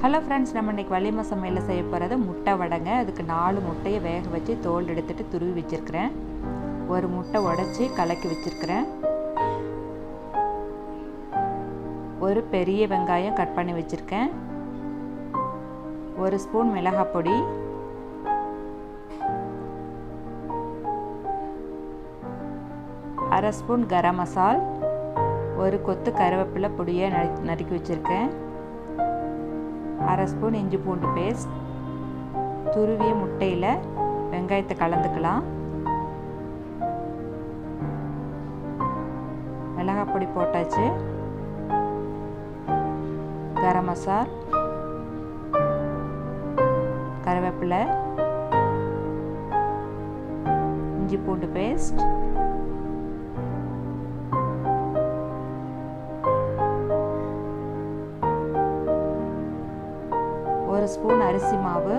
Hello friends, நம்ம இன்றைக்கி வள்ளியம்மா சமையலில் செய்ய போகிறது முட்டை வடைங்க. அதுக்கு 4 முட்டையை வேக வச்சு தோல் எடுத்துகிட்டு துருவி வச்சுருக்கிறேன். ஒரு முட்டை உடச்சி கலக்கி வச்சுருக்கிறேன். ஒரு பெரிய வெங்காயம் கட் பண்ணி வச்சுருக்கேன். 1 ஸ்பூன் மிளகாய் பொடி, 1/2 ஸ்பூன் கரம் மசால், 1 கொத்து கருவேப்பிலை பொடியை நறுக்கி வச்சுருக்கேன். 1/2 ஸ்பூன் இஞ்சி பூண்டு பேஸ்ட். துருவிய முட்டையில் வெங்காயத்தை கலந்துக்கலாம். மிளகாய் பொடி போட்டாச்சு. கரம் மசால், கருவேப்பிலை, இஞ்சி பூண்டு பேஸ்ட், ஒரு ஸ்பூன் அரிசி மாவு,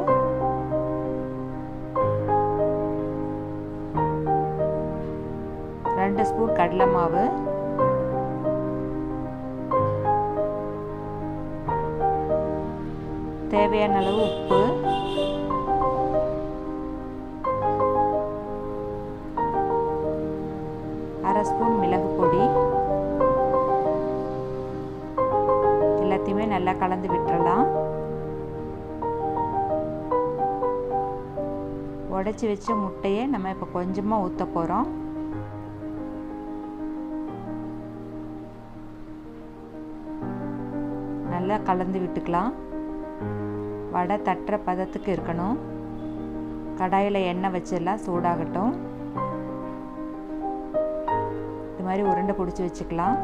2 ஸ்பூன் கடலை மாவு, தேவையான அளவு உப்பு, அரை ஸ்பூன் மிளகு பொடி. எல்லாத்தையுமே நல்லா கலந்து விட்டுறலாம். உடைச்சி வச்ச முட்டையை நம்ம இப்போ கொஞ்சமாக ஊற்ற போகிறோம். நல்லா கலந்து விட்டுக்கலாம். வடை தட்டுற பதத்துக்கு இருக்கணும். கடாயில் எண்ணெய் வச்சிடலாம், சூடாகட்டும். இது மாதிரி உருண்டை பிடிச்சி வச்சுக்கலாம்.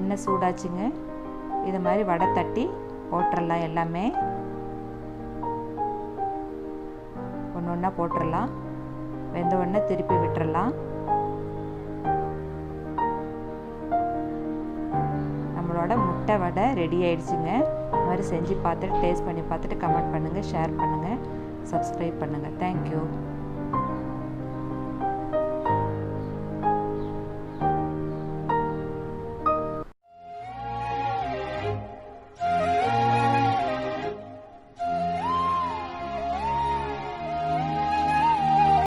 எண்ணெய் சூடாச்சுங்க. இது மாதிரி வடை தட்டி போட்டுடலாம். எல்லாமே ஒன்று ஒன்றா போட்டுடலாம். வெந்த உடனே திருப்பி விட்டுறலாம். நம்மளோட முட்டை வடை ரெடி ஆயிடுச்சுங்க. இது மாதிரி செஞ்சு பார்த்துட்டு டேஸ்ட் பண்ணி பார்த்துட்டு கமெண்ட் பண்ணுங்கள், ஷேர் பண்ணுங்கள், சப்ஸ்கிரைப் பண்ணுங்கள். தேங்க்யூ.